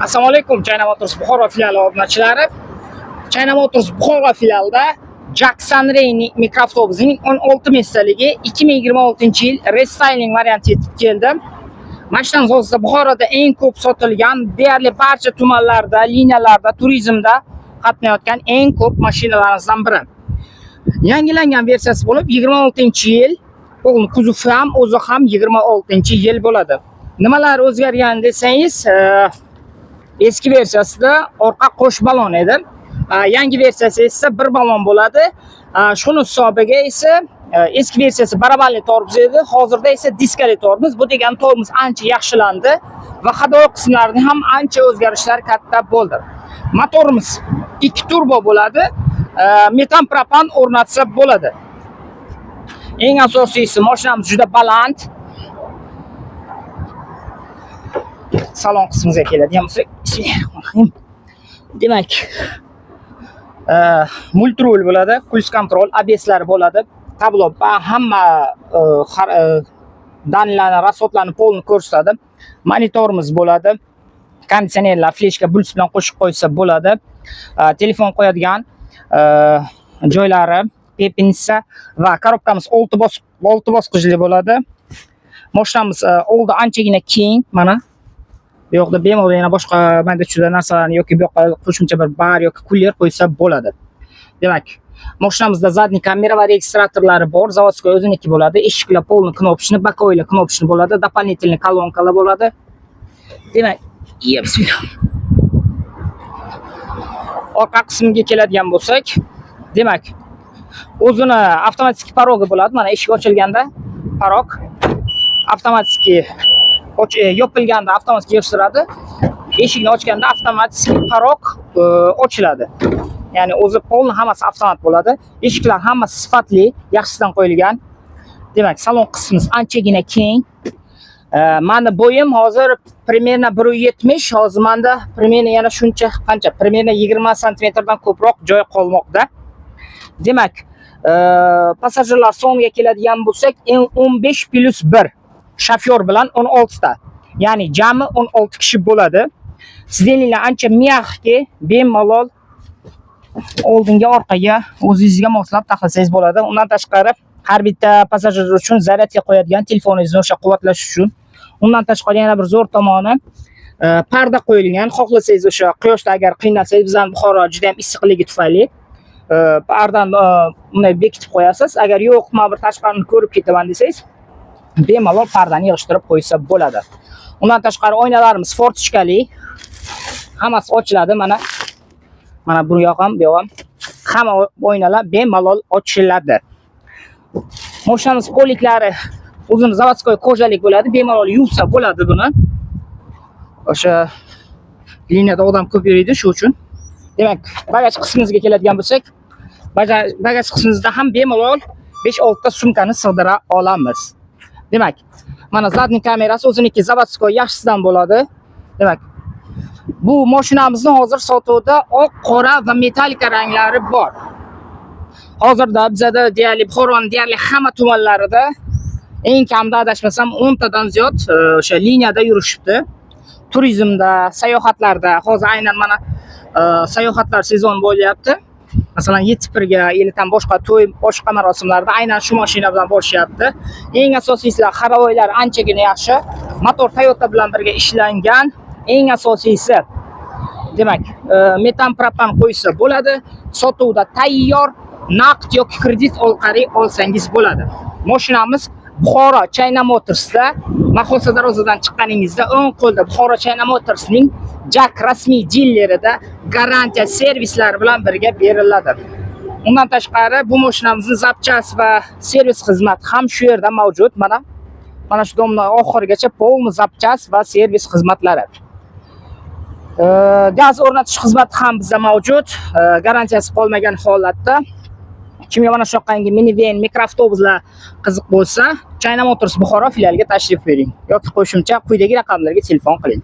Assalomu alaykum, China Motors Buxoro filiali obunachilari. China Motors Buxoro filialida Jackson Ray mikroavtobusining 16 messaligi 2026-yil restyling varianti yetib keldi. Mashinamiz hozirda Buxoroda eng ko'p sotilgan, deyarli barcha tumanlarda, liniyalarda, turizmda qatnayotgan eng ko'p mashinalarimizdan biri. Yangilangan versiyasi bo'lib 26-yil, kuzovi ham, o'zi ham 26-yil bo'ladi. Nimalar o'zgargan desangiz, eski versiyasida orqa qo'sh balon edi. Yangi versiyasi esa bir balon bo'ladi. Shuni hisobiga esa eski versiyasi baraballi tormoz edi. Hozirda esa diskali tormoz. Bu degani tormoz ancha yaxshilandi va havo qismlarida ham ancha o'zgarishlar katta bo'ldi. Motorimiz 2 turbo bo'ladi. Metan propan o'rnatsa bo'ladi. Eng asosiysi mashinamiz juda baland. Salon qismiga keladigan bo'lsak, demak, multirul bo'ladi, cruise control, ABS'lar bo'ladi, tablo hamma danlarni, rasxodlarni polni ko'rsatadi. Monitorimiz bo'ladi, konditsionerlar, fleshka, bluetooth bilan qo'shib qo'ysa bo'ladi. Telefon qo'yadigan joylari, pepinsa va korobkamiz 6 bosqichli bo'ladi. Mashinamiz oldi anchagina keng, mana bu yoqda bemalol yana boshqa mayda-chuyda narsalarni yoki bu yoqqa qo'shimcha bir bar yoki kuler qo'ysa bo'ladi. Demak, mashinamizda zadniy kamera va registratorlari bor, zavodskiy o'ziniki bo'ladi. Eshiklar polni knopchni, bokoylar knopchni bo'ladi, дополнительный kolonkalar bo'ladi. Demak, bismillah. Orqa qismiga keladigan bo'lsak, demak, o'zini avtomatik parogi bo'ladi. Mana eshik ochilganda parog, avtomatik yopilganda avtomatik yig'ishtiradi. Eshikni ochganda avtomatik parog ochiladi. Ya'ni o'zi polni hammasi avtomat bo'ladi. Eshiklar hammasi sifatli, yaxshisidan qo'yilgan. Demak, salon qismimiz anchagina keng. Menda bo'yim hozir примерно 1.70, hozir menda примерно yana shuncha qancha, примерно 20 sm dan ko'proq joy qolmoqda. Demak, passajirlar soniga keladigan bo'lsak, 15+1 shofyor bilan 16 ta. Ya'ni jami 16 kishi bo'ladi. Sideniylar ancha miyaqki, bemalol oldinga orqaga o'zingizga moslab taxlasangiz bo'ladi. Undan tashqari har bitta passajir uchun zaryadga qo'yadigan telefoningizni o'sha quvvatlash uchun. Undan tashqari yana bir zo'r tomoni, parda qo'yilgan. Xohlasangiz o'sha quyoshda agar qiynalsangiz, bizning Buxoro juda ham issiqligi tufayli pardani bunday bekitib qo'yasiz. Agar yo'q, men bir tashqarini ko'rib ketaman desangiz, bemalol pardani yig'ishtirib qo'ysa bo'ladi. Undan tashqari oynalarimiz fortichkali. Hammasi ochiladi, mana bu yoq ham, bu yoq ham. Hamma oynalar bemalol ochiladi. Mashinamiz poliklari o'zini zavodskiy kojalik bo'ladi, bemalol yuvsa bo'ladi buni. O'sha liniyada odam ko'p yuradi, shu uchun. Demak, bagaj qismimizga keladigan bo'lsak, bagaj qismimizda ham bemalol 5-6 ta sumkani sig'dira olamiz. Demak, mana zadniy kamerasi o'ziniki zavodskiy yaxshisidan bo'ladi. Demak, bu mashinamizning hozir sotuvda oq, qora va metallika ranglari bor. Hozirda bizda deyarli Buxoroning deyarli hamma tumanlarida eng kamida adashmasam 10 tadan ziyod o'sha liniyada yurishibdi. Turizmda, sayohatlarda, hozir aynan mana sayohatlar sezon bo'lyapti. Masalan, yetibirga, yilidan boshqa to'y, boshqa marosimlarda aynan shu mashina bilan borishyapti. Eng asosiysi harovoylar anchagina yaxshi. Motor Toyota bilan birga ishlangan. Eng asosiysi, demak, metan propan qo'ysa bo'ladi. Sotuvda tayyor, naqd yoki kredit orqali olsangiz bo'ladi. Mashinamiz Buxoro China Motorsda, Maxosa darvozadan chiqqaningizda o'ng qo'lda Buxoro China Motorsning Jack rasmiy dillerida garantiya servislari bilan birga beriladi. Undan tashqari bu mashinamizning zapchas va servis xizmati ham shu yerda mavjud. Mana shu domla oxirigacha polni zapchas va servis xizmatlari. Gaz o'rnatish xizmati ham bizda mavjud. Garantiyasi qolmagan holatda kimga mana shu yoqqangi minivan, mikroavtobuslar qiziq bo'lsa, China Motors Buxoro filialiga tashrif bering yoki qo'shimcha quyidagi raqamlarga telefon qiling.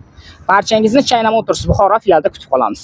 Barchangizni China Motors Buxoro filialida kutib qolamiz.